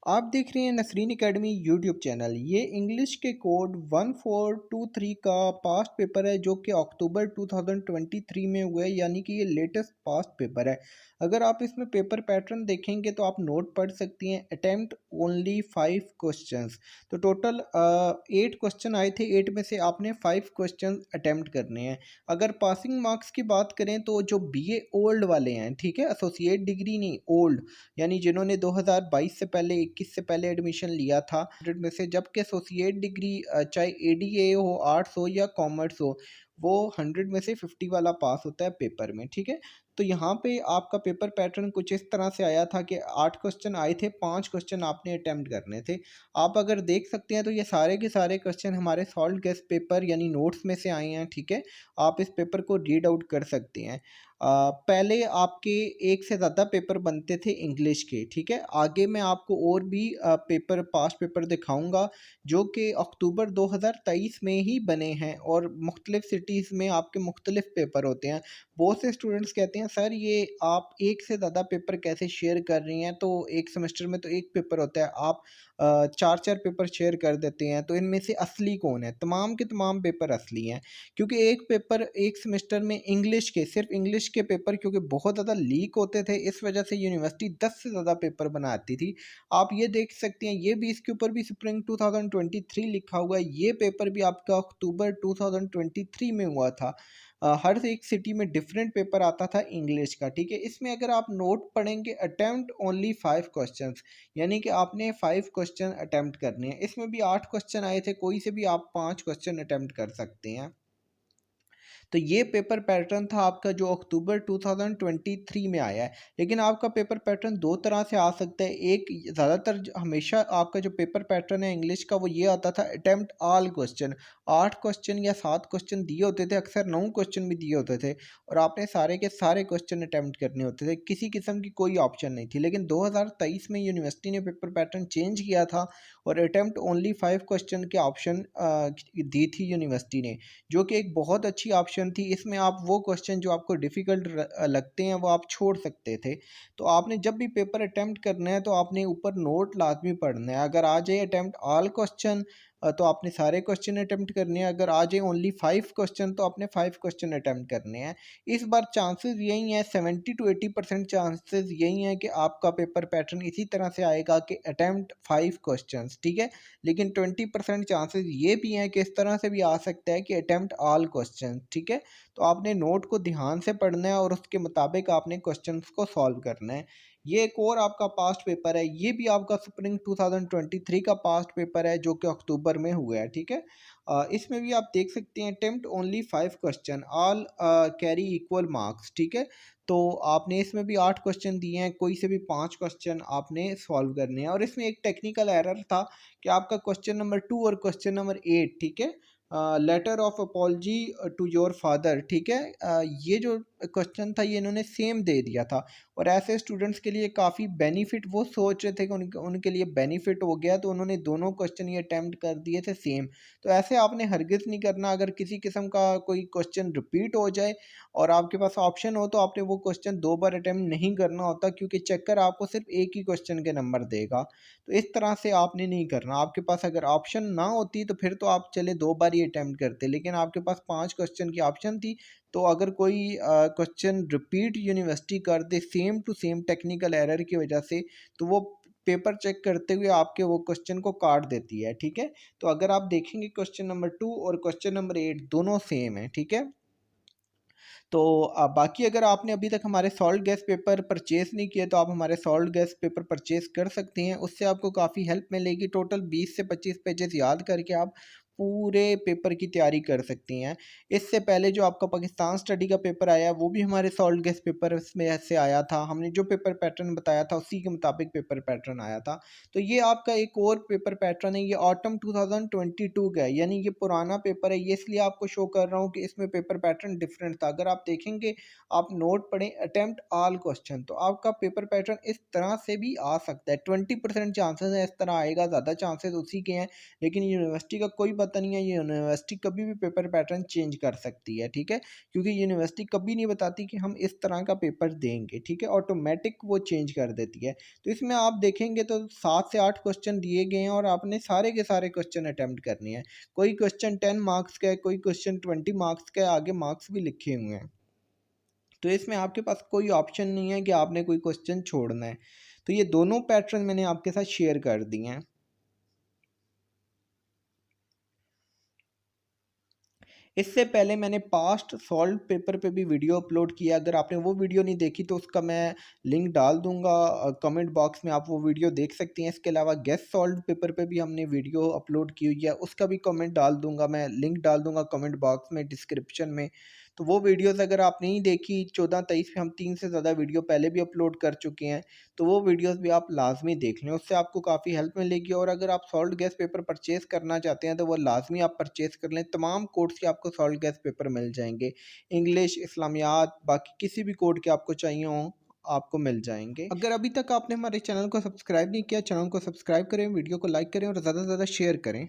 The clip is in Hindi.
आप देख रहे हैं नसरीन एकेडमी यूट्यूब चैनल। ये इंग्लिश के कोड 1423 का पास्ट पेपर है जो कि अक्टूबर 2023 में हुआ है, यानी कि ये लेटेस्ट पास्ट पेपर है। अगर आप इसमें पेपर पैटर्न देखेंगे तो आप नोट पढ़ सकती हैं। Attempt only 5 questions. तो टोटल 8 क्वेश्चन आए थे, 8 में से आपने 5 क्वेश्चन अटेम्प्ट करने हैं। अगर पासिंग मार्क्स की बात करें तो जो बीए ओल्ड वाले हैं, ठीक है, एसोसिएट डिग्री नहीं, ओल्ड, यानी जिन्होंने 2022 से पहले 21 से पहले एडमिशन लिया था 100 में से, जबकि एसोसिएट डिग्री चाहे एडीए हो, आर्ट्स हो या कॉमर्स हो, वो 100 में से 50 वाला पास होता है पेपर में। ठीक है, तो यहाँ पे आपका पेपर पैटर्न कुछ इस तरह से आया था कि 8 क्वेश्चन आए थे, 5 क्वेश्चन आपने अटेम्प्ट करने थे। आप अगर देख सकते हैं तो ये सारे के सारे क्वेश्चन हमारे सॉल्व गेस्ट पेपर यानी नोट्स में से आए हैं। ठीक है, आप इस पेपर को रीड आउट कर सकते हैं। पहले आपके एक से ज़्यादा पेपर बनते थे इंग्लिश के। ठीक है, आगे मैं आपको और भी पेपर पास्ट पेपर दिखाऊंगा जो कि अक्टूबर 2023 में ही बने हैं, और मुख्तलिफ सिटीज़ में आपके मुख्तलिफ पेपर होते हैं। बहुत से स्टूडेंट्स कहते हैं सर ये आप एक से ज़्यादा पेपर कैसे शेयर कर रही हैं, तो एक सेमेस्टर में तो एक पेपर होता है, आप चार चार पेपर शेयर कर देते हैं, तो इनमें से असली कौन है? तमाम के तमाम पेपर असली हैं, क्योंकि एक पेपर एक सेमेस्टर में इंग्लिश के, सिर्फ इंग्लिश के पेपर क्योंकि बहुत ज़्यादा लीक होते थे, इस वजह से यूनिवर्सिटी 10 से ज़्यादा पेपर बनाती थी। आप ये देख सकते हैं, ये भी इसके ऊपर भी स्प्रिंग 2023 लिखा हुआ है। ये पेपर भी आपका अक्टूबर 2023 में हुआ था। हर एक सिटी में डिफरेंट पेपर आता था इंग्लिश का। ठीक है, इसमें अगर आप नोट पढ़ेंगे, अटेम्प्ट ओनली 5 क्वेश्चंस, यानी कि आपने 5 क्वेश्चन अटेम्प्ट करने हैं। इसमें भी 8 क्वेश्चन आए थे, कोई से भी आप 5 क्वेश्चन अटेम्प्ट कर सकते हैं। तो ये पेपर पैटर्न था आपका जो अक्टूबर 2023 में आया है। लेकिन आपका पेपर पैटर्न दो तरह से आ सकता है। एक, ज़्यादातर हमेशा आपका जो पेपर पैटर्न है इंग्लिश का वो ये आता था, अटेम्प्ट ऑल क्वेश्चन। 8 क्वेश्चन या 7 क्वेश्चन दिए होते थे, अक्सर 9 क्वेश्चन भी दिए होते थे, और आपने सारे के सारे क्वेश्चन अटेम्प्ट करने होते थे, किसी किस्म की कोई ऑप्शन नहीं थी। लेकिन 2023 में यूनिवर्सिटी ने पेपर पैटर्न चेंज किया था और अटेम्प्ट ओनली 5 क्वेश्चन के ऑप्शन दी थी यूनिवर्सिटी ने, जो कि एक बहुत अच्छी ऑप्शन थी। इसमें आप वो क्वेश्चन जो आपको डिफ़िकल्ट लगते हैं वो आप छोड़ सकते थे। तो आपने जब भी पेपर अटेम्प्ट करना है तो आपने ऊपर नोट लाजमी पढ़ना है। अगर आ जाए अटेम्प्ट ऑल क्वेश्चन तो आपने सारे क्वेश्चन अटेम्प्ट करने हैं। अगर आ जाए ओनली 5 क्वेश्चन तो आपने 5 क्वेश्चन अटेम्प्ट करने हैं। इस बार चांसेस यही हैं, 70 टू 80% चांसेस यही हैं कि आपका पेपर पैटर्न इसी तरह से आएगा कि अटेम्प्ट 5 क्वेश्चंस। ठीक है, लेकिन 20% चांसेस ये भी हैं कि इस तरह से भी आ सकता है कि अटेम्प्ट ऑल क्वेश्चन। ठीक है, तो आपने नोट को ध्यान से पढ़ना है और उसके मुताबिक आपने क्वेश्चंस को सॉल्व करना है। ये एक और आपका पास्ट पेपर है, ये भी आपका स्प्रिंग 2023 का पास्ट पेपर है जो कि अक्टूबर में हुआ है। ठीक है, इसमें भी आप देख सकते हैं attempt only 5 question, all carry equal marks. ठीक है, तो आपने इसमें भी 8 क्वेश्चन दिए हैं, कोई से भी 5 क्वेश्चन आपने सॉल्व करने हैं। और इसमें एक टेक्निकल एरर था कि आपका क्वेश्चन नंबर 2 और क्वेश्चन नंबर 8, ठीक है, letter of apology to your father, ठीक है, ये जो क्वेश्चन था ये इन्होंने सेम दे दिया था, और ऐसे स्टूडेंट्स के लिए काफ़ी बेनिफिट, वो सोच रहे थे कि उनके लिए बेनिफिट हो गया, तो उन्होंने दोनों क्वेश्चन ये अटैम्प्ट कर दिए थे सेम। तो ऐसे आपने हरगिज़ नहीं करना। अगर किसी किस्म का कोई क्वेश्चन रिपीट हो जाए और आपके पास ऑप्शन हो तो आपने वो क्वेश्चन 2 बार अटैम्प्ट नहीं करना होता, क्योंकि चेकर आपको सिर्फ एक ही क्वेश्चन के नंबर देगा। तो इस तरह से आपने नहीं करना। आपके पास अगर ऑप्शन ना होती तो फिर तो आप चले 2 बार ही अटैम्प्ट करते, लेकिन आपके पास 5 क्वेश्चन की ऑप्शन थी। तो अगर कोई क्वेश्चन रिपीट यूनिवर्सिटी कर दे same to same technical error की वजह से, तो वो पेपर चेक करते हुए आपके वो क्वेश्चन को काट देती है। ठीक है, तो अगर आप देखेंगे क्वेश्चन नंबर 2 और क्वेश्चन नंबर 8 दोनों सेम है। ठीक है, तो बाकी अगर आपने अभी तक हमारे सॉल्ट गैस पेपर परचेज़ नहीं किए तो आप हमारे सॉल्ट गैस पेपर परचेज़ कर सकते हैं। उससे आपको काफ़ी हेल्प मिलेगी। टोटल 20 से 25 पेजेस याद करके आप पूरे पेपर की तैयारी कर सकती हैं। इससे पहले जो आपका पाकिस्तान स्टडी का पेपर आया वो भी हमारे सॉल्ट गैस पेपर में से आया था। हमने जो पेपर पैटर्न बताया था उसी के मुताबिक पेपर पैटर्न आया था। तो ये आपका एक और पेपर पैटर्न है, ये ऑटम 2022 का है, यानी ये पुराना पेपर है। ये इसलिए आपको शो कर रहा हूँ कि इसमें पेपर पैटर्न डिफरेंट था। अगर आप देखेंगे, आप नोट पढ़ें अटेम्प्ट ऑल क्वेश्चन, तो आपका पेपर पैटर्न इस तरह से भी आ सकता है। 20% चांसेस है इस तरह आएगा, ज़्यादा चांसेस उसी के हैं। लेकिन यूनिवर्सिटी का कोई पता नहीं है, ये यूनिवर्सिटी कभी भी पेपर पैटर्न चेंज कर सकती है, ठीक है, क्योंकि यूनिवर्सिटी कभी नहीं बताती कि हम इस तरह का पेपर देंगे, ठीक है, ऑटोमेटिक वो चेंज कर देती है। तो इसमें आप देखेंगे तो 7 से 8 क्वेश्चन दिए गए हैं और आपने सारे के सारे क्वेश्चन अटेम्प्ट करने हैं। कोई क्वेश्चन 10 मार्क्स का है, कोई क्वेश्चन 20 मार्क्स का है, आगे मार्क्स भी लिखे हुए हैं। तो इसमें आपके पास कोई ऑप्शन नहीं है कि आपने कोई क्वेश्चन छोड़ना है। तो ये दोनों पैटर्न मैंने आपके साथ शेयर कर दिए हैं। इससे पहले मैंने पास्ट सॉल्व पेपर पे भी वीडियो अपलोड किया, अगर आपने वो वीडियो नहीं देखी तो उसका मैं लिंक डाल दूंगा कमेंट बॉक्स में, आप वो वीडियो देख सकती हैं। इसके अलावा गेस्ट सॉल्व पेपर पे भी हमने वीडियो अपलोड की हुई है, उसका भी कमेंट डाल दूंगा, मैं लिंक डाल दूंगा कमेंट बॉक्स में, डिस्क्रिप्शन में। तो वो वीडियोज़ अगर आप नहीं देखी 14-23 पे हम 3 से ज़्यादा वीडियो पहले भी अपलोड कर चुके हैं, तो वो वीडियोस भी आप लाजमी देख लें, उससे आपको काफ़ी हेल्प मिलेगी। और अगर आप सॉल्ट गैस पेपर परचेज़ करना चाहते हैं तो वो लाजमी आप परचेज़ कर लें, तमाम कोर्स के आपको सॉल्ट गैस पेपर मिल जाएंगे, इंग्लिश, इस्लामियात, बाकी किसी भी कोड के आपको चाहिए हों आपको मिल जाएंगे। अगर अभी तक आपने हमारे चैनल को सब्सक्राइब नहीं किया, चैनल को सब्सक्राइब करें, वीडियो को लाइक करें और ज़्यादा से ज़्यादा शेयर करें।